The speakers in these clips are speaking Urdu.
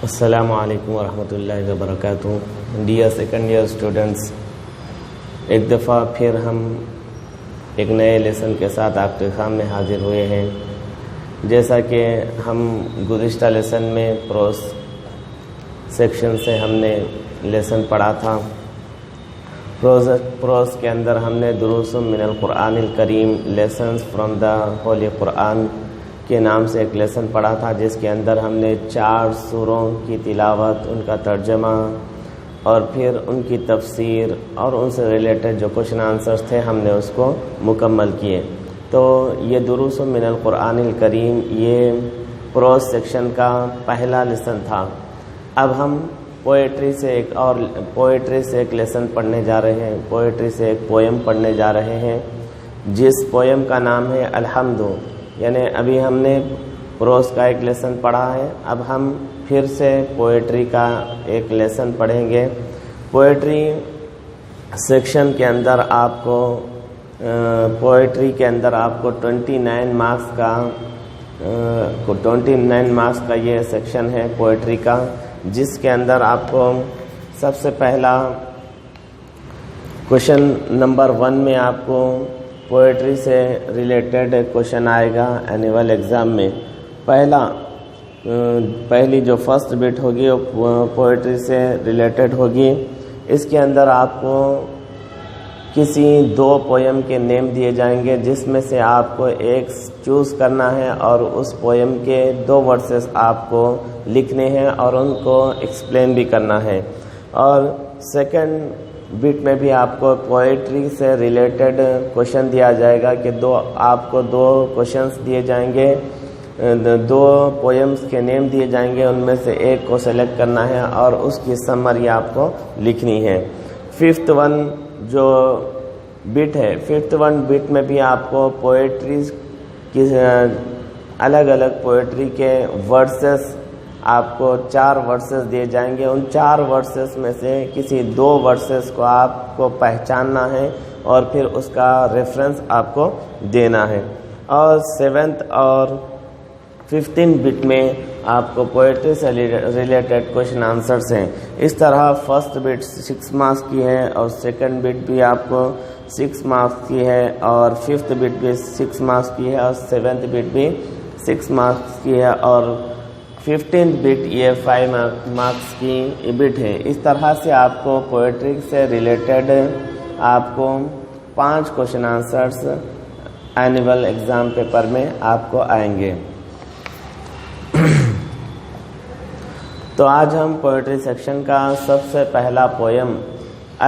السلام علیکم ورحمۃ اللہ وبرکاتہ۔ ڈیئر سیکنڈ ایئر اسٹوڈنٹس، ایک دفعہ پھر ہم ایک نئے لیسن کے ساتھ آپ کے سامنے حاضر ہوئے ہیں۔ جیسا کہ ہم گزشتہ لیسن میں پروز سیکشن سے ہم نے لیسن پڑھا تھا۔ پروز کے اندر ہم نے دروس من القرآن الکریم، لیسنز فرام دا ہولی قرآن کے نام سے ایک لیسن پڑھا تھا، جس کے اندر ہم نے 4 سوروں کی تلاوت، ان کا ترجمہ اور پھر ان کی تفسیر اور ان سے ریلیٹڈ جو کوشچن آنسرز تھے ہم نے اس کو مکمل کیے۔ تو یہ دروس من القرآن الکریم یہ پروز سیکشن کا پہلا لیسن تھا۔ اب ہم پوئٹری سے ایک لیسن پڑھنے جا رہے ہیں، پوئٹری سے ایک پویم پڑھنے جا رہے ہیں، جس پویم کا نام ہے الحمد۔ یعنی ابھی ہم نے پروز کا ایک لیسن پڑھا ہے، اب ہم پھر سے پوئٹری کا ایک لیسن پڑھیں گے۔ پوئٹری سیکشن کے اندر آپ کو پوئٹری کے اندر آپ کو 29 مارکس کا یہ سیکشن ہے پوئٹری کا، جس کے اندر آپ کو سب سے پہلا کوشچن نمبر 1 میں آپ کو پوئٹری سے ریلیٹڈ کوشچن آئے گا اینول ایگزام میں۔ پہلی جو فرسٹ بٹ ہوگی وہ پوئٹری سے ریلیٹڈ ہوگی۔ اس کے اندر آپ کو کسی 2 پویم کے نیم دیے جائیں گے، جس میں سے آپ کو ایک چوز کرنا ہے اور اس پویم کے 2 ورسز آپ کو لکھنے ہیں اور ان کو ایکسپلین بھی کرنا ہے۔ اور سیکنڈ بٹ میں بھی آپ کو پوئٹری سے ریلیٹڈ کوشچن دیا جائے گا کہ آپ کو 2 کوشچنس دیے جائیں گے، 2 پویمز کے نیم دیے جائیں گے، ان میں سے ایک کو سلیکٹ کرنا ہے اور اس کی سمری آپ کو لکھنی ہے۔ 5th ون جو بٹ ہے، 5th ون بٹ میں بھی آپ کو پوئٹری کی الگ الگ پوئٹری کے ورسز آپ کو 4 ورسز دیے جائیں گے۔ ان 4 ورسز میں سے کسی 2 ورسز کو آپ کو پہچاننا ہے اور پھر اس کا ریفرنس آپ کو دینا ہے۔ اور 7th اور 15 بٹ میں آپ کو پوئٹری سے ریلیٹڈ کوشچن آنسرز ہیں۔ اس طرح فرسٹ بٹ 6 مارکس کی ہے اور سیکنڈ بٹ بھی آپ کو 6 مارکس کی ہے اور 5th بٹ بھی 6 مارکس کی ہے اور 7th بٹ بھی 6 مارکس کی ہے اور 15th بٹ یہ 5 مارکس کی بٹ ہے۔ اس طرح سے آپ کو پوئٹری سے ریلیٹڈ آپ کو 5 question answers annual exam paper میں آپ کو آئیں گے۔ تو آج ہم پوئٹری سیکشن کا سب سے پہلا پویم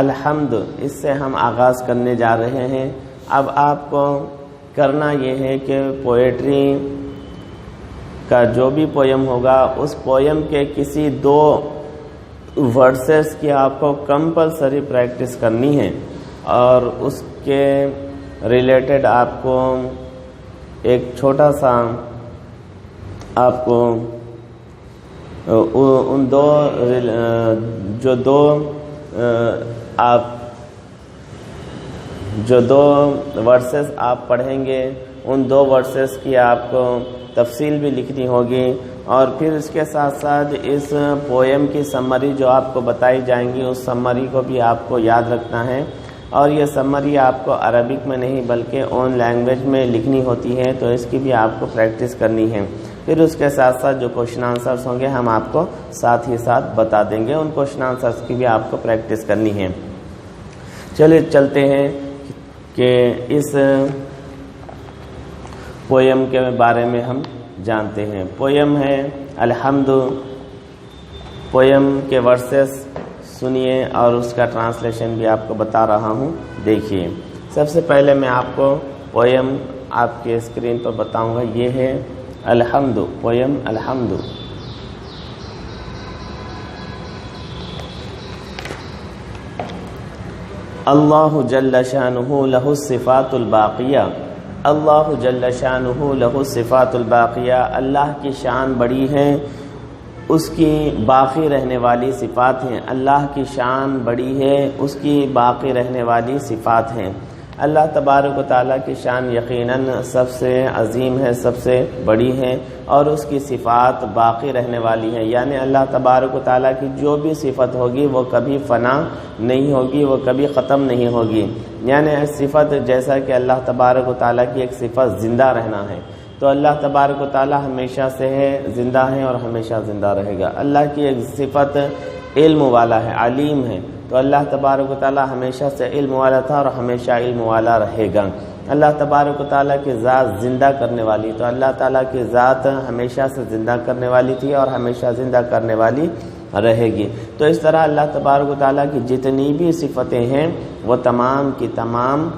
الحمد، اس سے ہم آغاز کرنے جا رہے ہیں۔ اب آپ کو کرنا یہ ہے کہ پوئٹری کا جو بھی پویم ہوگا اس پویم کے کسی 2 ورسز کی آپ کو کمپلسری پریکٹس کرنی ہے اور اس کے ریلیٹڈ آپ کو ایک چھوٹا سا آپ کو ان 2 ورسز آپ پڑھیں گے، ان 2 ورسز کی آپ کو تفصیل بھی لکھنی ہوگی اور پھر اس کے ساتھ ساتھ اس پویم کی سمری جو آپ کو بتائی جائیں گی اس سمری کو بھی آپ کو یاد رکھنا ہے اور یہ سمری آپ کو عربک میں نہیں بلکہ اون لینگویج میں لکھنی ہوتی ہے، تو اس کی بھی آپ کو پریکٹس کرنی ہے۔ پھر اس کے ساتھ ساتھ جو کوشچن آنسرز ہوں گے ہم آپ کو ساتھ ہی ساتھ بتا دیں گے، ان کوشچن آنسرز کی بھی آپ کو پریکٹس کرنی ہے۔ چلیے چلتے ہیں کہ اس پویم کے بارے میں ہم جانتے ہیں۔ پویم ہے الحمد۔ پویم کے ورسز سنیے اور اس کا ٹرانسلیشن بھی آپ کو بتا رہا ہوں، دیکھیے۔ سب سے پہلے میں آپ کو پویم آپ کے اسکرین پر بتاؤں گا، یہ ہے الحمد، پویم الحمد۔ اللہ جل شانہ لہ الصفات الباقیہ، اللہ جل شانہ لہ الصفات الباقیہ، اللہ کی شان بڑی ہے، اس کی باقی رہنے والی صفات ہیں۔ اللہ کی شان بڑی ہے، اس کی باقی رہنے والی صفات ہیں۔ اللہ تبارک و تعالیٰ کی شان یقیناً سب سے عظیم ہے، سب سے بڑی ہے، اور اس کی صفات باقی رہنے والی ہے، یعنی اللہ تبارک و تعالیٰ کی جو بھی صفت ہوگی وہ کبھی فنا نہیں ہوگی، وہ کبھی ختم نہیں ہوگی۔ یعنی صفت جیسا کہ اللہ تبارک و تعالیٰ کی ایک صفت زندہ رہنا ہے، تو اللہ تبارک و تعالیٰ ہمیشہ سے ہے، زندہ ہے اور ہمیشہ زندہ رہے گا۔ اللہ کی ایک صفت علم والا ہے، علیم ہے، تو اللہ تبارک و تعالیٰ ہمیشہ سے علم والا تھا اور ہمیشہ علم والا رہے گا۔ اللہ تبارک و تعالیٰ کی ذات زندہ کرنے والی، تو اللہ تعالیٰ کی ذات ہمیشہ سے زندہ کرنے والی تھی اور ہمیشہ زندہ کرنے والی رہے گی۔ تو اس طرح اللہ تبارک و تعالیٰ کی جتنی بھی صفتیں ہیں وہ تمام کی تمام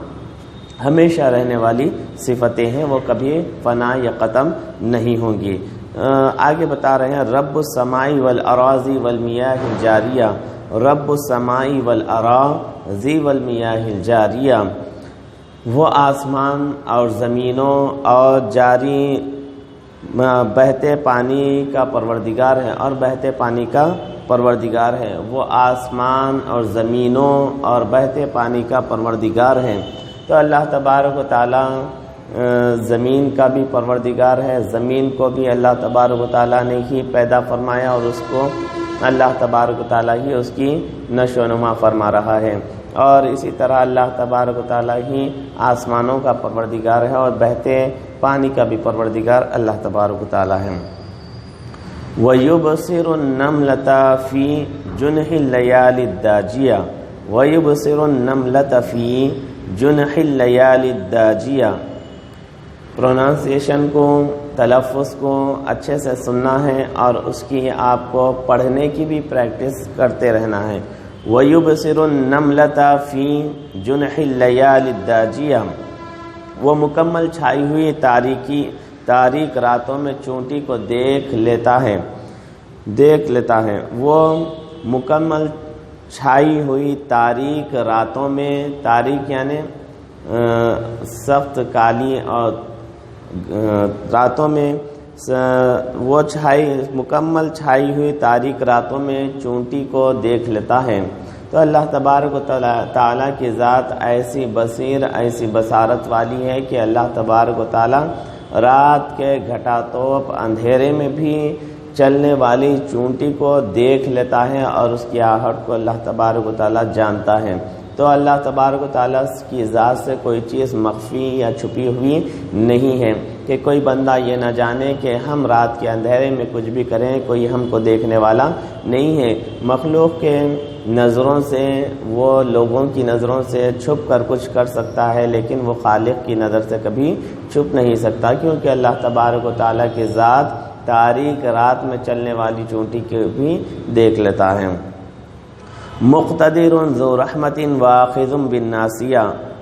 ہمیشہ رہنے والی صفتیں ہیں، وہ کبھی فنا یا ختم نہیں ہوں گی۔ آگے بتا رہے ہیں رب السماء والاراضی والمیاہ الجاریہ، رب السماء والاراضی والمیاہ الجاریہ، وہ آسمان اور زمینوں اور جاری بہتے پانی کا پروردگار ہے، اور بہتے پانی کا پروردگار ہے، وہ آسمان اور زمینوں اور بہتے پانی کا پروردگار ہے۔ تو اللہ تبارک و تعالیٰ زمین کا بھی پروردگار ہے، زمین کو بھی اللہ تبارک و تعالیٰ نے ہی پیدا فرمایا اور اس کو اللہ تبارک و تعالیٰ ہی اس کی نشو و نما فرما رہا ہے، اور اسی طرح اللہ تبارک و تعالیٰ ہی آسمانوں کا پروردگار ہے اور بہتے پانی کا بھی پروردگار اللہ تبارک و تعالیٰ ہے۔ وَيُبْصِرُ النَّمْلَةَ فِي جُنْحِ اللَّيَالِ الدَّاجِيَةِ وَيُبْصِرُ النَّمْلَةَ فِي جُنْحِ اللَّيَالِ الدَّاجِيَةِ، پروننسیشن کو، تلفظ کو اچھے سے سننا ہے اور اس کی آپ کو پڑھنے کی بھی پریکٹس کرتے رہنا ہے۔ وَيُبْصِرُ النَّمْلَةَ فِي جُنْحِ اللَّيَالِ الدَّاجِيَةِ، وہ مکمل چھائی ہوئی تاریک راتوں میں چونٹی کو دیکھ لیتا ہے، وہ مکمل چھائی ہوئی تاریک راتوں میں، تاریک یعنی سخت کالی اور راتوں میں، وہ مکمل چھائی ہوئی تاریک راتوں میں چونٹی کو دیکھ لیتا ہے۔ تو اللہ تبارک و تعالیٰ کی ذات ایسی بصیر، ایسی بصارت والی ہے کہ اللہ تبارک و تعالیٰ رات کے گھٹاتوپ اندھیرے میں بھی چلنے والی چونٹی کو دیکھ لیتا ہے اور اس کی آہٹ کو اللہ تبارک و تعالیٰ جانتا ہے۔ تو اللہ تبارک و تعالیٰ کی ذات سے کوئی چیز مخفی یا چھپی ہوئی نہیں ہے کہ کوئی بندہ یہ نہ جانے کہ ہم رات کے اندھیرے میں کچھ بھی کریں کوئی ہم کو دیکھنے والا نہیں ہے۔ مخلوق کے نظروں سے، وہ لوگوں کی نظروں سے چھپ کر کچھ کر سکتا ہے، لیکن وہ خالق کی نظر سے کبھی چھپ نہیں سکتا، کیونکہ اللہ تبارک و تعالیٰ کی ذات تاریک رات میں چلنے والی چونٹی کو بھی دیکھ لیتا ہے۔ مقتدر ذو رحمت واخذ بالناصیہ،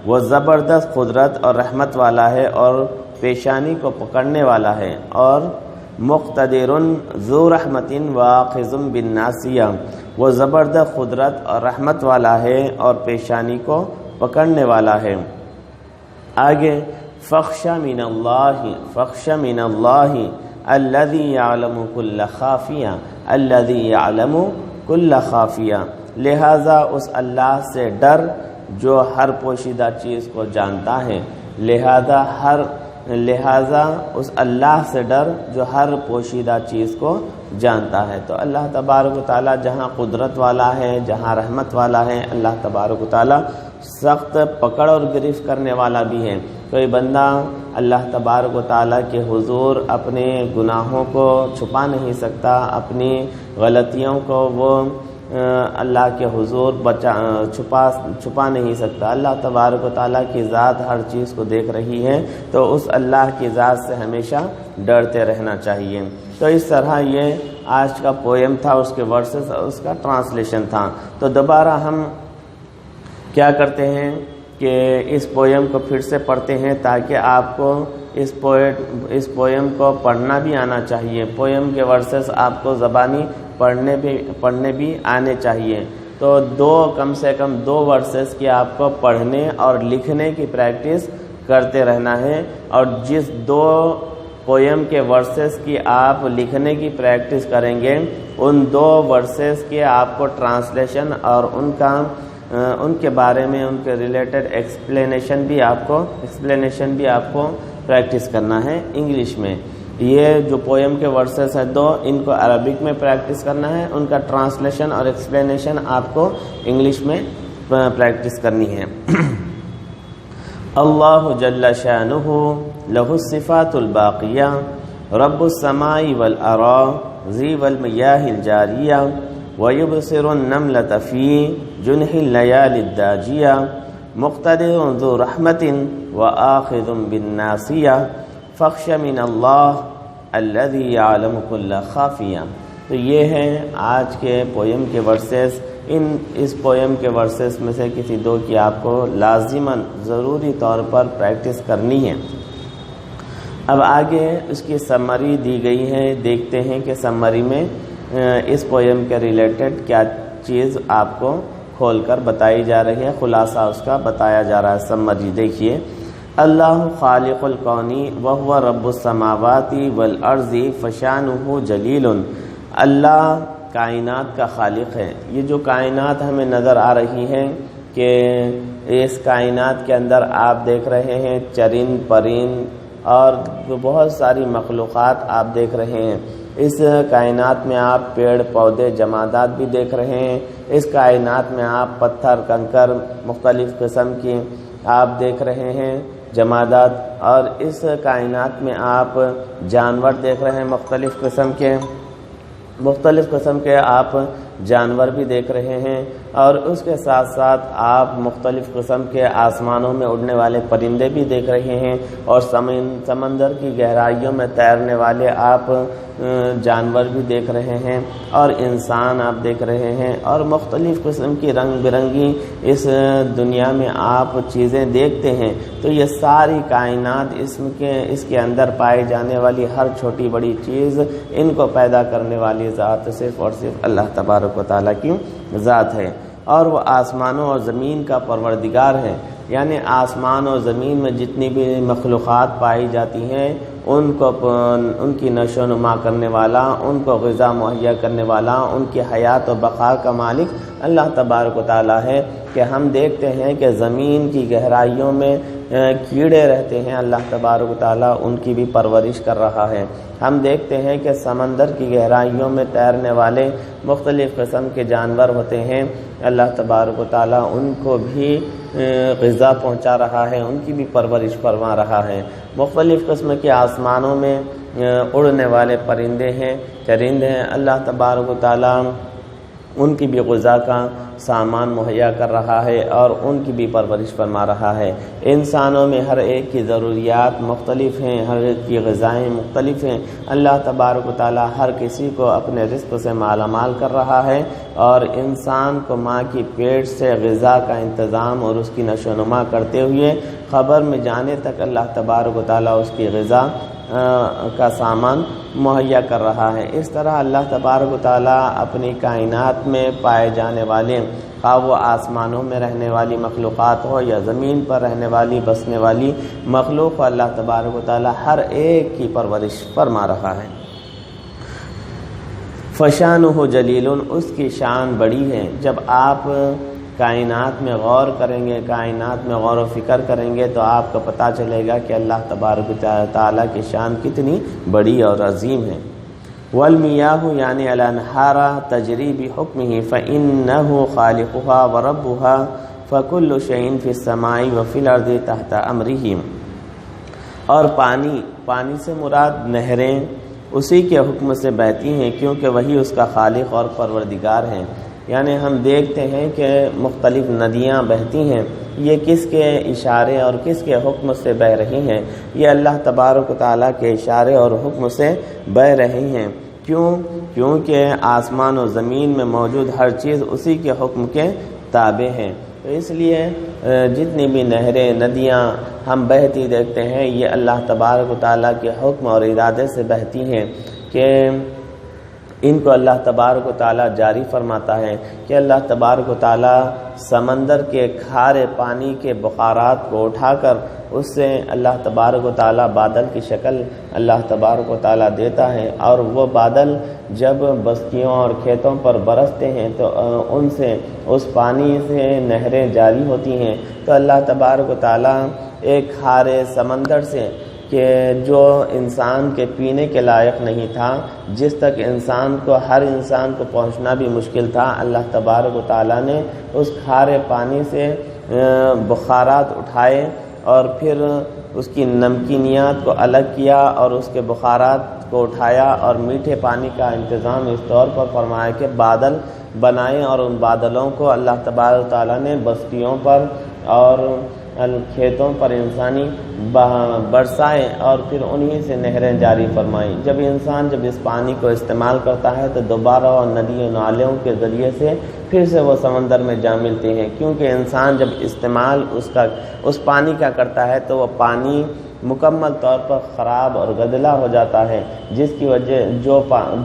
وہ زبردست قدرت اور رحمت والا ہے اور پیشانی کو پکڑنے والا ہے، اور مقتدر ذو رحمت واخذ بالناصیہ، وہ زبردست قدرت اور رحمت والا ہے اور پیشانی کو پکڑنے والا ہے۔ آگے فخش من اللہ الذی یعلم کل خافیہ، الذی یعلم کل خافیہ، لہذا اس اللہ سے ڈر جو ہر پوشیدہ چیز کو جانتا ہے، لہذا اس اللہ سے ڈر جو ہر پوشیدہ چیز کو جانتا ہے۔ تو اللہ تبارک و تعالیٰ جہاں قدرت والا ہے، جہاں رحمت والا ہے، اللہ تبارک و تعالیٰ سخت پکڑ اور گرفت کرنے والا بھی ہے۔ کوئی بندہ اللہ تبارک و تعالیٰ کے حضور اپنے گناہوں کو چھپا نہیں سکتا، اپنی غلطیوں کو وہ اللہ کے حضور چھپا نہیں سکتا۔ اللہ تبارک و تعالیٰ کی ذات ہر چیز کو دیکھ رہی ہے، تو اس اللہ کی ذات سے ہمیشہ ڈرتے رہنا چاہیے۔ تو اس طرح یہ آج کا پویم تھا، اس کے ورسز اور اس کا ٹرانسلیشن تھا۔ تو دوبارہ ہم کیا کرتے ہیں کہ اس پویم کو پھر سے پڑھتے ہیں تاکہ آپ کو اس پویم کو پڑھنا بھی آنا چاہیے، پویم کے ورسز آپ کو زبانی پڑھنے بھی آنے چاہیے۔ تو کم سے کم 2 ورسز کی آپ کو پڑھنے اور لکھنے کی پریکٹس کرتے رہنا ہے، اور جس 2 پویم کے ورسز کی آپ لکھنے کی پریکٹس کریں گے، ان 2 ورسز کے آپ کو ٹرانسلیشن اور ان کا ان کے بارے میں ان کے ریلیٹڈ ایکسپلینیشن بھی آپ کو پریکٹس کرنا ہے انگلش میں۔ یہ جو پویم کے ورسز ہیں 2، ان کو عربک میں پریکٹس کرنا ہے، ان کا ٹرانسلیشن اور ایکسپلینیشن آپ کو انگلش میں پریکٹس کرنی ہے۔ اللہ جل شانہ لہ الصفات الباقیہ رب السماء والارض ذی والمیاہ الجاریہ ویبصر النملة فی جنح اللیال الداجیہ مقتدر ذو رحمت وآخذ بالناصیہ فخش من اللہ الذی یعلم کل خافیہ۔ تو یہ ہیں آج کے پویم کے ورسز۔ اس پویم کے ورسز میں سے کسی 2 کی آپ کو لازماً ضروری طور پر پریکٹس کرنی ہے۔ اب آگے اس کی سمری دی گئی ہے، دیکھتے ہیں کہ سمری میں اس پویم کے ریلیٹڈ کیا چیز آپ کو کھول کر بتائی جا رہی ہے، خلاصہ اس کا بتایا جا رہا ہے۔ سمری دیکھیے، اللہ خالق الکونی وہو رب السماوات والارض فشانہ جلیل۔ اللہ کائنات کا خالق ہے۔ یہ جو کائنات ہمیں نظر آ رہی ہے کہ اس کائنات کے اندر آپ دیکھ رہے ہیں چرند پرند اور بہت ساری مخلوقات آپ دیکھ رہے ہیں۔ اس کائنات میں آپ پیڑ پودے جمادات بھی دیکھ رہے ہیں۔ اس کائنات میں آپ پتھر کنکر مختلف قسم کی آپ دیکھ رہے ہیں جمادات، اور اس کائنات میں آپ جانور دیکھ رہے ہیں مختلف قسم کے آپ جانور بھی دیکھ رہے ہیں، اور اس کے ساتھ ساتھ آپ مختلف قسم کے آسمانوں میں اڑنے والے پرندے بھی دیکھ رہے ہیں، اور سمندر کی گہرائیوں میں تیرنے والے آپ جانور بھی دیکھ رہے ہیں، اور انسان آپ دیکھ رہے ہیں، اور مختلف قسم کی رنگ برنگی اس دنیا میں آپ چیزیں دیکھتے ہیں۔ تو یہ ساری کائنات اس کے اندر پائی جانے والی ہر چھوٹی بڑی چیز، ان کو پیدا کرنے والی ذات صرف اور صرف اللہ تبارک و تعالیٰ کی ذات ہے، اور وہ آسمانوں اور زمین کا پروردگار ہے۔ یعنی آسمان اور زمین میں جتنی بھی مخلوقات پائی جاتی ہیں ان کی نشو و نما کرنے والا، ان کو غذا مہیا کرنے والا، ان کی حیات و بقا کا مالک اللہ تبارک و تعالیٰ ہے۔ کہ ہم دیکھتے ہیں کہ زمین کی گہرائیوں میں کیڑے رہتے ہیں، اللہ تبارک و تعالیٰ ان کی بھی پرورش کر رہا ہے۔ ہم دیکھتے ہیں کہ سمندر کی گہرائیوں میں تیرنے والے مختلف قسم کے جانور ہوتے ہیں، اللہ تبارک و تعالیٰ ان کو بھی غذا پہنچا رہا ہے، ان کی بھی پرورش فرما رہا ہے۔ مختلف قسم کے آسمانوں میں اڑنے والے پرندے ہیں، چرند ہیں، اللہ تبارک و تعالیٰ ان کی بھی غذا کا سامان مہیا کر رہا ہے اور ان کی بھی پرورش فرما رہا ہے۔ انسانوں میں ہر ایک کی ضروریات مختلف ہیں، ہر ایک کی غذائیں مختلف ہیں، اللہ تبارک و تعالیٰ ہر کسی کو اپنے رزق سے مالا مال کر رہا ہے، اور انسان کو ماں کی پیٹ سے غذا کا انتظام اور اس کی نشو و نما کرتے ہوئے قبر میں جانے تک اللہ تبارک و تعالیٰ اس کی غذا کا سامان مہیا کر رہا ہے۔ اس طرح اللہ تبارک و تعالیٰ اپنی کائنات میں پائے جانے والے، خواہ وہ آسمانوں میں رہنے والی مخلوقات ہو یا زمین پر رہنے والی بسنے والی مخلوق ہو، اللہ تبارک و تعالیٰ ہر ایک کی پرورش فرما رہا ہے۔ فشانہ جلیل، اس کی شان بڑی ہے۔ جب آپ کائنات میں غور کریں گے، کائنات میں غور و فکر کریں گے، تو آپ کو پتہ چلے گا کہ اللہ تبارک و تعالیٰ کی شان کتنی بڑی اور عظیم ہے۔ والمیاہ یعنی الانہار تجری بحکمہ فإنہ خالقها وربها فکل شیء فی السماء وفی الارض تحت امرہ۔ اور پانی سے مراد نہریں اسی کے حکم سے بہتی ہیں، کیونکہ وہی اس کا خالق اور پروردگار ہیں۔ یعنی ہم دیکھتے ہیں کہ مختلف ندیاں بہتی ہیں، یہ کس کے اشارے اور کس کے حکم سے بہہ رہی ہیں؟ یہ اللہ تبارک و تعالیٰ کے اشارے اور حکم سے بہہ رہی ہیں۔ کیونکہ آسمان و زمین میں موجود ہر چیز اسی کے حکم کے تابع ہیں۔ تو اس لیے جتنی بھی نہریں ندیاں ہم بہتی دیکھتے ہیں، یہ اللہ تبارک و تعالیٰ کے حکم اور ارادے سے بہتی ہیں، کہ ان کو اللہ تبارک و تعالیٰ جاری فرماتا ہے کہ اللہ تبارک و تعالیٰ سمندر کے کھارے پانی کے بخارات کو اٹھا کر اس سے اللہ تبارک و تعالیٰ بادل کی شکل اللہ تبارک و تعالیٰ دیتا ہے، اور وہ بادل جب بستیوں اور کھیتوں پر برستے ہیں تو ان سے اس پانی سے نہریں جاری ہوتی ہیں۔ تو اللہ تبارک و تعالیٰ ایک کھارے سمندر سے کہ جو انسان کے پینے کے لائق نہیں تھا، جس تک ہر انسان کو پہنچنا بھی مشکل تھا، اللہ تبارک و تعالیٰ نے اس کھارے پانی سے بخارات اٹھائے اور پھر اس کی نمکینیات کو الگ کیا اور اس کے بخارات کو اٹھایا اور میٹھے پانی کا انتظام اس طور پر فرمایا کہ بادل بنائے، اور ان بادلوں کو اللہ تبارک و تعالیٰ نے بستیوں پر اور کھیتوں پر انسانی برسائے اور پھر انہی سے نہریں جاری فرمائیں۔ جب انسان اس پانی کو استعمال کرتا ہے تو دوبارہ اور ندیوں نالوں کے ذریعے سے پھر سے وہ سمندر میں جا ملتے ہیں، کیونکہ انسان جب استعمال اس پانی کا کرتا ہے تو وہ پانی مکمل طور پر خراب اور گدلا ہو جاتا ہے، جس کی وجہ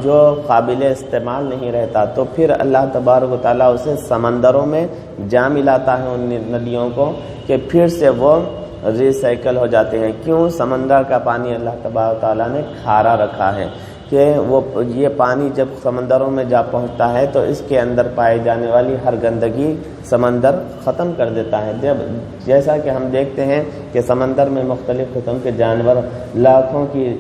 جو قابل استعمال نہیں رہتا، تو پھر اللہ تبارک و تعالیٰ اسے سمندروں میں جا ملاتا ہے ان ندیوں کو کہ پھر سے وہ ریسائیکل ہو جاتے ہیں۔ کیوں؟ سمندر کا پانی اللہ تبارک و تعالیٰ نے کھارا رکھا ہے کہ یہ پانی جب سمندروں میں جا پہنچتا ہے تو اس کے اندر پائی جانے والی ہر گندگی سمندر ختم کر دیتا ہے۔ جیسا کہ ہم دیکھتے ہیں کہ سمندر میں مختلف قسم کے جانور لاکھوں کی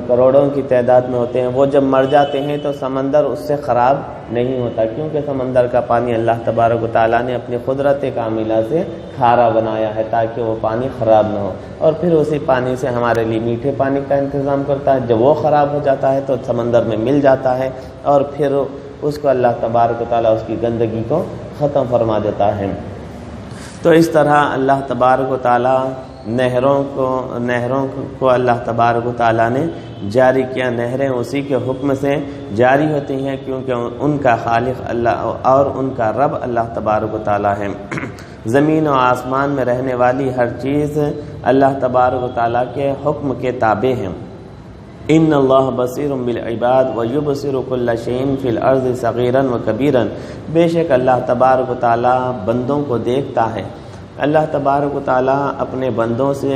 کروڑوں کی تعداد میں ہوتے ہیں، وہ جب مر جاتے ہیں تو سمندر اس سے خراب نہیں ہوتا، کیونکہ سمندر کا پانی اللہ تبارک و تعالیٰ نے اپنی قدرت کاملہ سے کھارا بنایا ہے تاکہ وہ پانی خراب نہ ہو، اور پھر اسی پانی سے ہمارے لیے میٹھے پانی کا انتظام کرتا ہے۔ جب وہ خراب ہو جاتا ہے تو سمندر میں مل جاتا ہے اور پھر اس کو اللہ تبارک و تعالیٰ اس کی گندگی کو ختم فرما دیتا ہے۔ تو اس طرح اللہ تبارک و تعالیٰ نہروں کو اللہ تبارک و تعالیٰ نے جاری کیا۔ نہریں اسی کے حکم سے جاری ہوتی ہیں کیونکہ ان کا خالق اللہ اور ان کا رب اللہ تبارک و تعالیٰ ہے۔ زمین و آسمان میں رہنے والی ہر چیز اللہ تبارک و تعالیٰ کے حکم کے تابع ہیں۔ ان اللہ بصیر بالعباد ویبصر کل شیء فی الارض صغیرا وکبیرا، بے شک اللہ تبارک و تعالیٰ بندوں کو دیکھتا ہے۔ اللہ تبارک و تعالیٰ اپنے بندوں سے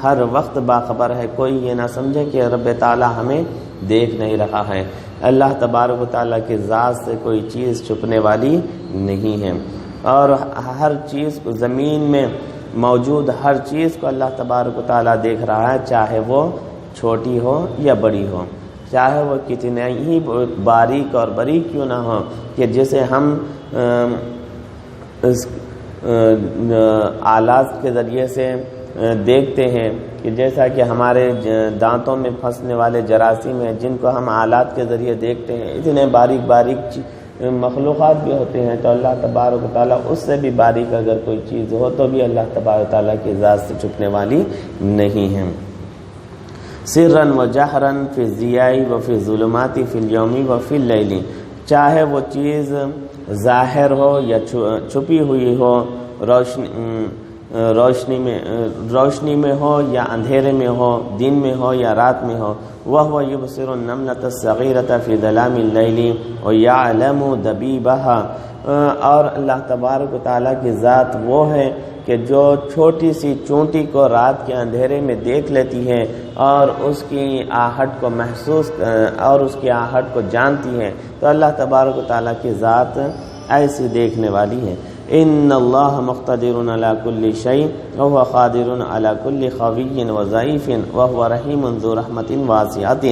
ہر وقت باخبر ہے، کوئی یہ نہ سمجھے کہ رب تعالیٰ ہمیں دیکھ نہیں رہا ہے۔ اللہ تبارک و تعالیٰ کی ذات سے کوئی چیز چھپنے والی نہیں ہے، اور ہر چیز کو زمین میں موجود ہر چیز کو اللہ تبارک و تعالیٰ دیکھ رہا ہے، چاہے وہ چھوٹی ہو یا بڑی ہو، چاہے وہ کتنے ہی باریک اور باریک کیوں نہ ہو، کہ جسے ہم آلات کے ذریعے سے دیکھتے ہیں، کہ جیسا کہ ہمارے دانتوں میں پھنسنے والے جراثیم ہیں جن کو ہم آلات کے ذریعے دیکھتے ہیں، اتنے باریک باریک مخلوقات بھی ہوتے ہیں، تو اللہ تبارک و تعالیٰ اس سے بھی باریک اگر کوئی چیز ہو تو بھی اللہ تبارک و تعالیٰ کی ذات سے چھپنے والی نہیں ہے۔ سرًا و جہرًا فی الضیاء و فی الظلمات فی الیوم و فی اللیل، چاہے وہ چیز ظاہر ہو یا چھپی ہوئی ہو، روشنی میں ہو یا اندھیرے میں ہو، دن میں ہو یا رات میں ہو، وَهُوَ يُبْصِرُ النَّمْلَةَ الصَّغِيرَةَ فِي ظَلَامِ اللَّيْلِ وَيَعْلَمُ دَبِيبَهَا، اور اللہ تبارک و تعالیٰ کی ذات وہ ہے کہ جو چھوٹی سی چونٹی کو رات کے اندھیرے میں دیکھ لیتی ہے اور اس کی آہٹ کو محسوس اور اس کی آہٹ کو جانتی ہے، تو اللہ تبارک و تعالیٰ کی ذات ایسی دیکھنے والی ہے۔ ان اللہ مقتدر علی کل شیء وهو قادر علی کل قوی وضعیف وهو رحیم ذو رحمت واسعۃ۔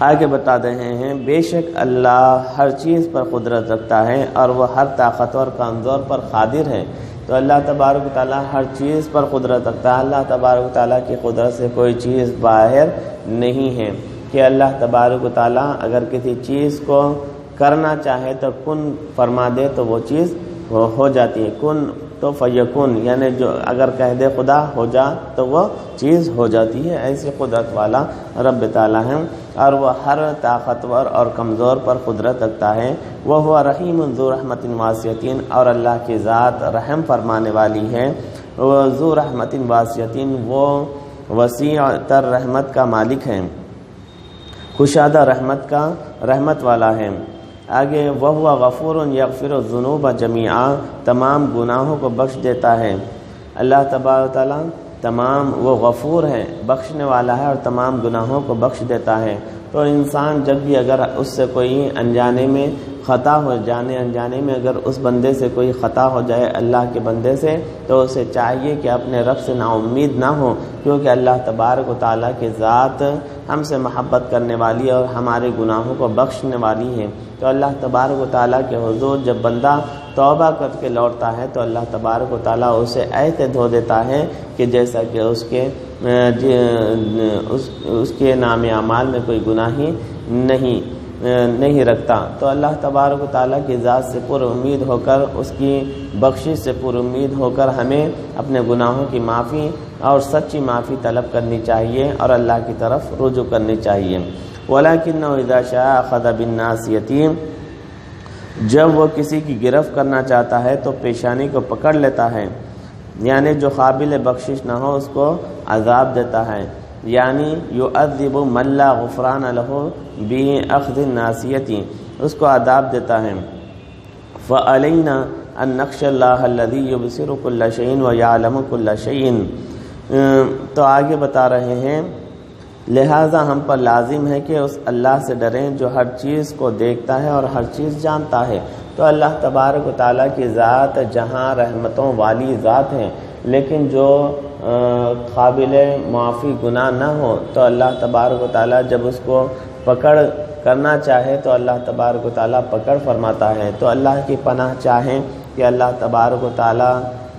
آگے بتا رہے ہیں بے شک اللہ ہر چیز پر قدرت رکھتا ہے اور وہ ہر طاقتور کمزور پر قادر ہے۔ تو اللہ تبارک و تعالیٰ ہر چیز پر قدرت رکھتا ہے۔ اللہ تبارک و تعالیٰ کی قدرت سے کوئی چیز باہر نہیں ہے، کہ اللہ تبارک و تعالیٰ اگر کسی چیز کو کرنا چاہے تو کن فرما دے تو وہ چیز ہو جاتی ہے، کن تو فیکن، یعنی جو اگر کہہ دے خدا ہو جا تو وہ چیز ہو جاتی ہے۔ ایسی قدرت والا رب تعالیٰ ہے، اور وہ ہر طاقتور اور کمزور پر قدرت رکھتا ہے۔ وہ رحیم ذو رحمت واسعۃ، اور اللہ کی ذات رحم فرمانے والی ہے۔ ذو رحمت واسعۃ، وہ وسیع تر رحمت کا مالک ہے۔ کشادہ رحمت والا ہے۔ آگے وَهُوَ غَفُورٌ يَغْفِرُ الذُّنُوبَ جَمِيعًا، تمام گناہوں کو بخش دیتا ہے۔ اللہ تبارک و تعالیٰ وہ غفور ہے، بخشنے والا ہے اور تمام گناہوں کو بخش دیتا ہے۔ تو انسان جب بھی اگر اس سے کوئی انجانے میں خطا ہو انجانے میں اگر اس بندے سے کوئی خطا ہو جائے اللہ کے بندے سے، تو اسے چاہیے کہ اپنے رب سے نا امید نہ ہو، کیونکہ اللہ تبارک و تعالیٰ کی ذات ہم سے محبت کرنے والی اور ہمارے گناہوں کو بخشنے والی ہے۔ تو اللہ تبارک و تعالیٰ کے حضور جب بندہ توبہ کر کے لوٹتا ہے تو اللہ تبارک و تعالیٰ اسے ایسے دھو دیتا ہے کہ جیسا کہ اس کے نام اعمال میں کوئی گناہ ہی نہیں رکھتا۔ تو اللہ تبارک و تعالیٰ کی ذات سے پر امید ہو کر، اس کی بخشش سے پر امید ہو کر ہمیں اپنے گناہوں کی معافی اور سچی معافی طلب کرنی چاہیے اور اللہ کی طرف رجوع کرنی چاہیے۔ وَلَكِنَّهُ إِذَا شَاءَ أَخَذَ بِالنَّاصِيَةِ، جب وہ کسی کی گرفت کرنا چاہتا ہے تو پیشانی کو پکڑ لیتا ہے، یعنی جو قابل بخشش نہ ہو اس کو عذاب دیتا ہے، یعنی یعذب من لا غفران له بأخذ الناصیۃ، اس کو عذاب دیتا ہے۔ فعلینا ان نخشى اللہ الذی یبصر کل شیء ویعلم کل شیء، تو آگے بتا رہے ہیں لہٰذا ہم پر لازم ہے کہ اس اللہ سے ڈریں جو ہر چیز کو دیکھتا ہے اور ہر چیز جانتا ہے۔ تو اللہ تبارک و تعالیٰ کی ذات جہاں رحمتوں والی ذات ہے، لیکن جو قابل معافی گناہ نہ ہو، تو اللہ تبارک و تعالیٰ جب اس کو پکڑ کرنا چاہے تو اللہ تبارک و تعالیٰ پکڑ فرماتا ہے۔ تو اللہ کی پناہ چاہیں کہ اللہ تبارک و تعالیٰ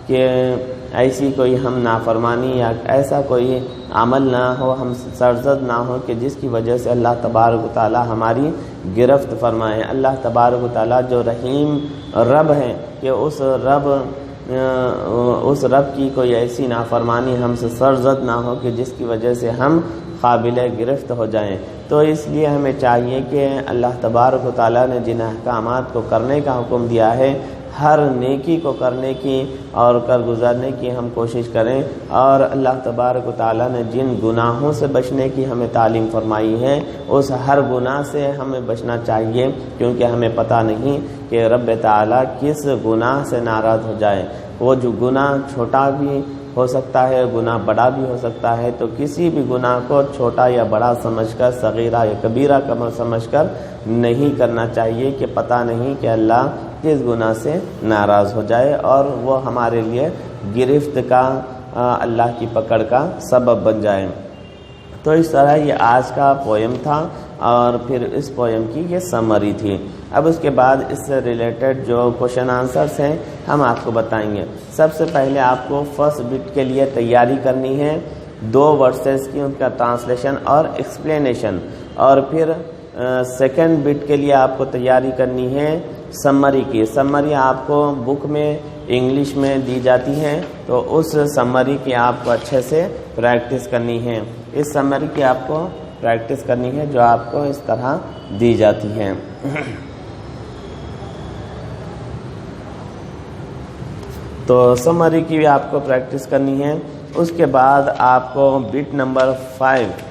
کہ ایسی کوئی ہم نافرمانی یا ایسا کوئی عمل نہ ہو، ہم سرزد نہ ہو کہ جس کی وجہ سے اللہ تبارک و تعالیٰ ہماری گرفت فرمائے۔ اللہ تبارک و تعالیٰ جو رحیم رب ہے کہ اس رب کی کوئی ایسی نافرمانی ہم سے سرزد نہ ہو کہ جس کی وجہ سے ہم قابل گرفت ہو جائیں۔ تو اس لیے ہمیں چاہیے کہ اللہ تبارک و تعالیٰ نے جن احکامات کو کرنے کا حکم دیا ہے، ہر نیکی کو کرنے کی اور کر گزارنے کی ہم کوشش کریں، اور اللہ تبارک و تعالیٰ نے جن گناہوں سے بچنے کی ہمیں تعلیم فرمائی ہے اس ہر گناہ سے ہمیں بچنا چاہیے، کیونکہ ہمیں پتہ نہیں کہ رب تعالیٰ کس گناہ سے ناراض ہو جائے۔ وہ جو گناہ چھوٹا بھی ہو سکتا ہے، گناہ بڑا بھی ہو سکتا ہے، تو کسی بھی گناہ کو چھوٹا یا بڑا سمجھ کر، صغیرہ یا کبیرہ سمجھ کر نہیں کرنا چاہیے کہ پتہ نہیں کہ اللہ کس گناہ سے ناراض ہو جائے اور وہ ہمارے لیے گرفت کا، اللہ کی پکڑ کا سبب بن جائے۔ تو اس طرح یہ آج کا پویم تھا، اور پھر اس پویم کی یہ سمری تھی۔ اب اس کے بعد اس سے ریلیٹڈ جو کوشچن آنسرس ہیں ہم آپ کو بتائیں گے۔ سب سے پہلے آپ کو فرسٹ بٹ کے لیے تیاری کرنی ہے، 2 ورسز کی، ان کا ٹرانسلیشن اور ایکسپلینیشن، اور پھر سیکنڈ بٹ کے لیے آپ کو تیاری کرنی ہے سمری کی۔ سمری آپ کو بک میں انگلش میں دی جاتی ہے، تو اس سمری کی آپ کو اچھے سے پریکٹس کرنی ہے۔ اس سمری کی آپ کو پریکٹس کرنی ہے جو آپ کو اس طرح دی جاتی ہے۔ تو سمری کی بھی آپ کو پریکٹس کرنی ہے۔ اس کے بعد آپ کو بٹ نمبر 5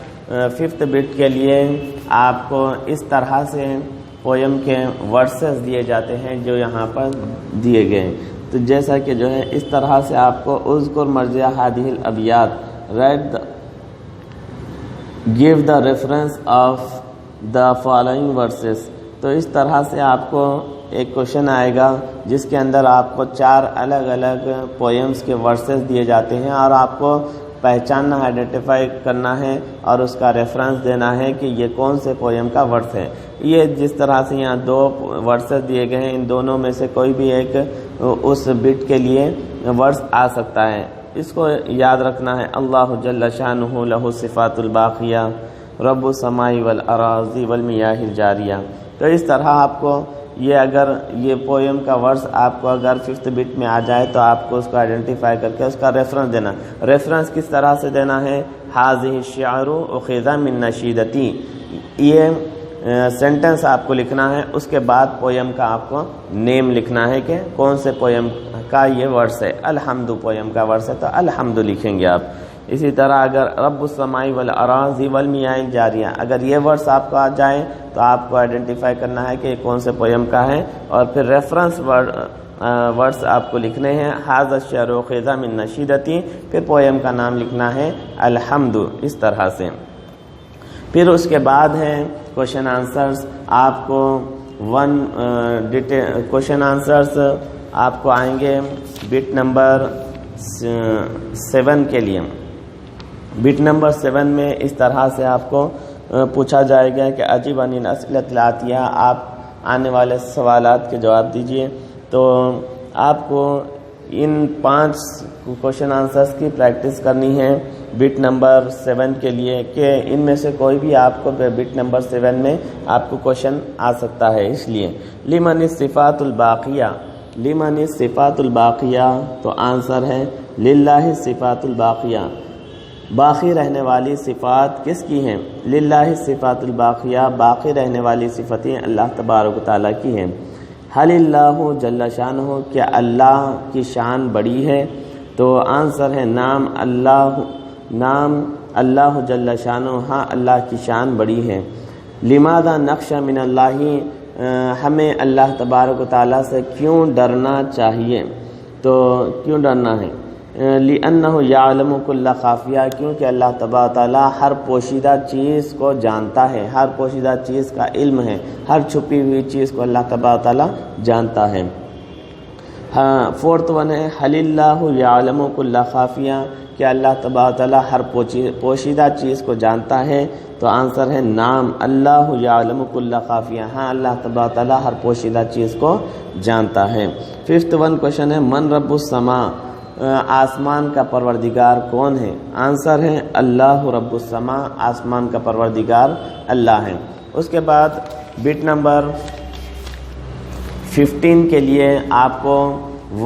بٹ کے لیے آپ کو اس طرح سے پویم کے ورسز دیے جاتے ہیں جو یہاں پر دیے گئے ہیں۔ تو جیسا کہ جو ہے اس طرح سے آپ کو اذکر مرجع هذه الابیات، give the reference of the following verses۔ تو اس طرح سے آپ کو ایک کوشچن آئے گا جس کے اندر آپ کو 4 الگ الگ پوئمز کے ورسز دیے جاتے ہیں، اور آپ کو پہچاننا، آئیڈینٹیفائی کرنا ہے اور اس کا ریفرنس دینا ہے کہ یہ کون سے پوئم کا ورس ہے۔ یہ جس طرح سے یہاں 2 ورسز دیے گئے ہیں، ان دونوں میں سے کوئی بھی ایک اس بٹ کے لیے ورس آ سکتا ہے۔ اس کو یاد رکھنا ہے، اللہ جل شانہ لہ صفات الباقیہ رب السماء والاراضی والمیاہ الجاریہ۔ تو اس طرح آپ کو یہ اگر یہ پویم کا ورس آپ کو اگر 5th بٹ میں آ جائے تو آپ کو اس کو آئیڈینٹیفائی کر کے اس کا ریفرنس دینا۔ ریفرنس کس طرح سے دینا ہے؟ ھذہ الشعر اخذ من نشیدتی، یہ سینٹنس آپ کو لکھنا ہے۔ اس کے بعد پویم کا آپ کو نیم لکھنا ہے کہ کون سے پویم کا یہ ورس ہے۔ الحمد پویم کا ورس ہے تو الحمد لکھیں گے آپ۔ اسی طرح اگر رب السماء والاراضی والمیاہ الجاریہ، اگر یہ ورڈز آپ کو آ جائیں تو آپ کو آئیڈینٹیفائی کرنا ہے کہ یہ کون سے پویم کا ہے، اور پھر ریفرنس ورڈز آپ کو لکھنے ہیں. ھذا الشعر اخذ من نشیدتی، پھر پویم کا نام لکھنا ہے الحمد، اس طرح سے. پھر اس کے بعد ہے کوشچن آنسرز. آپ کو کوشچن آنسرز آپ کو آئیں گے بٹ نمبر 7 کے لیے. بٹ نمبر 7 میں اس طرح سے آپ کو پوچھا جائے گا کہ عجیب عن الاسئلۃ الآتیہ، آپ آنے والے سوالات کے جواب دیجئے. تو آپ کو ان 5 کوشچن آنسرز کی پریکٹس کرنی ہے بٹ نمبر 7 کے لیے، کہ ان میں سے کوئی بھی آپ کو بٹ نمبر 7 میں آپ کو کوشچن آ سکتا ہے. اس لیے لمن الصفات الباقیہ، لمن الصفات الباقیہ، تو آنسر ہے للہ الصفات الباقیہ، باقی رہنے والی صفات کس کی ہیں؟ للہ الصفات الباقیہ، باقی رہنے والی صفتیں اللہ تبارک و تعالیٰ کی ہیں. حل اللہ جل شانہ، کیا اللہ کی شان بڑی ہے؟ تو آنسر ہے نام اللہ جل شانہ، ہاں اللہ کی شان بڑی ہے. لماذا نخشى من اللہ، ہمیں اللہ تبارک و تعالیٰ سے کیوں ڈرنا چاہیے؟ تو کیوں ڈرنا ہے؟ لأنہ یعلم کل خافیہ، کیونکہ اللہ تبارک و تعالیٰ ہر پوشیدہ چیز کو جانتا ہے، ہر پوشیدہ چیز کا علم ہے، ہر چھپی ہوئی چیز کو اللہ تبارک و تعالیٰ جانتا ہے. ہاں 4th ون ہے حل اللہ یعلم کل خافیہ، کہ اللہ تبارک و تعالیٰ ہر پوشیدہ چیز کو جانتا ہے. تو آنسر ہے نام اللہ یعلم کل خافیہ، ہاں اللہ تبارک و تعالیٰ ہر پوشیدہ چیز کو جانتا ہے. 5th ون کوشچن ہے من رب السماء، آسمان کا پروردگار کون ہے؟ آنسر ہے اللہ رب السماء، آسمان کا پروردگار اللہ ہے. اس کے بعد بٹ نمبر 15 کے لیے آپ کو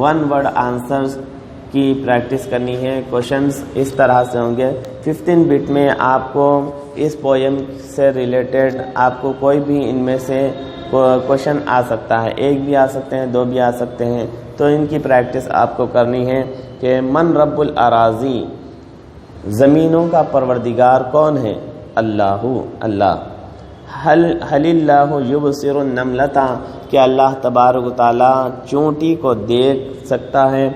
1 ورڈ آنسرز کی پریکٹس کرنی ہے. کوشچنز اس طرح سے ہوں گے. 15 بٹ میں آپ کو اس پویم سے ریلیٹڈ آپ کو کوئی بھی ان میں سے کوشچن آ سکتا ہے، 1 بھی آ سکتے ہیں، 2 بھی آ سکتے ہیں. تو ان کی پریکٹس آپ کو کرنی ہے کہ من رب الاراضی، زمینوں کا پروردگار کون ہے؟ اللہ، اللہ. حل اللہ یبصر النملۃ، کہ اللہ تبارک و تعالیٰ چونٹی کو دیکھ سکتا ہے؟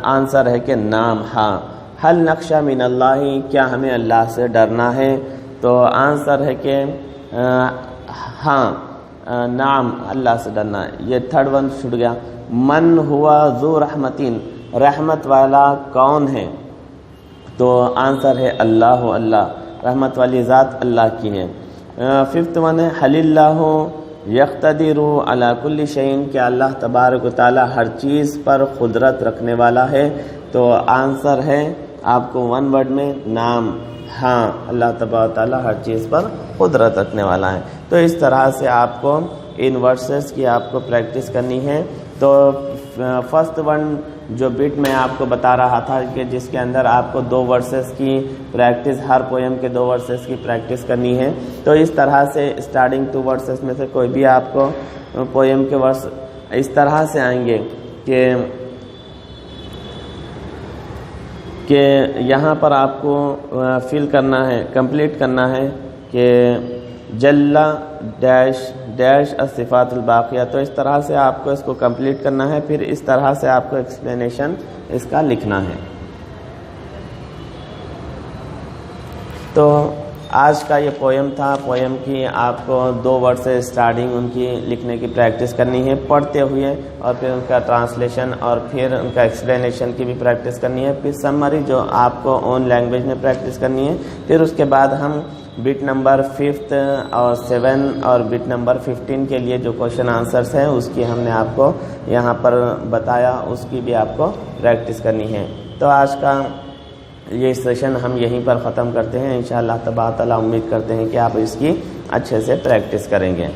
آنسر ہے کہ نام، ہاں. حل نخشى من اللہ، کیا ہمیں اللہ سے ڈرنا ہے؟ تو آنسر ہے کہ ہاں نام، اللہ سے ڈرنا ہے. یہ 3rd ون چھوٹ گیا. من ہوا ذو رحمتین، رحمت والا کون ہے؟ تو آنسر ہے اللہ، اللہ، رحمت والی ذات اللہ کی ہے. 5th ون ہے حل اللہ یقتدر علی کل شیء، کہ اللہ تبارک و تعالیٰ ہر چیز پر قدرت رکھنے والا ہے. تو آنسر ہے آپ کو 1 ورڈ میں نام، ہاں اللہ تبارک و تعالیٰ ہر چیز پر قدرت رکھنے والا ہے. تو اس طرح سے آپ کو ان ورسز کی آپ کو پریکٹس کرنی ہے. تو 1st ون جو بٹ میں آپ کو بتا رہا تھا کہ جس کے اندر آپ کو 2 ورسز کی پریکٹس، ہر پویم کے 2 ورسز کی پریکٹس کرنی ہے. تو اس طرح سے اسٹارٹنگ 2 ورسز میں سے کوئی بھی آپ کو پویم کے ورس اس طرح سے آئیں گے کہ یہاں پر آپ کو فل کرنا ہے، کمپلیٹ کرنا ہے کہ جل ڈیش ڈیش الصفات الباقیہ. تو اس طرح سے آپ کو اس کو کمپلیٹ کرنا ہے. پھر اس طرح سے آپ کو ایکسپلینیشن اس کا لکھنا ہے. تو آج کا یہ پویم تھا. پویم کی آپ کو 2 ورڈ سے اسٹارٹنگ ان کی لکھنے کی پریکٹس کرنی ہے پڑھتے ہوئے، اور پھر ان کا ٹرانسلیشن اور پھر ان کا ایکسپلینیشن کی بھی پریکٹس کرنی ہے. پھر سمری جو آپ کو اون لینگویج میں پریکٹس کرنی ہے. پھر اس کے بعد ہم بٹ نمبر 5 اور 7 اور بٹ نمبر 15 کے لیے جو کوشچن آنسرس ہیں اس کی ہم نے آپ کو یہاں پر بتایا، اس کی بھی آپ کو پریکٹس کرنی ہے. تو آج کا یہ سیشن ہم یہیں پر ختم کرتے ہیں. انشاءاللہ تبارک و تعالیٰ امید کرتے ہیں کہ آپ اس کی اچھے سے پریکٹس کریں گے.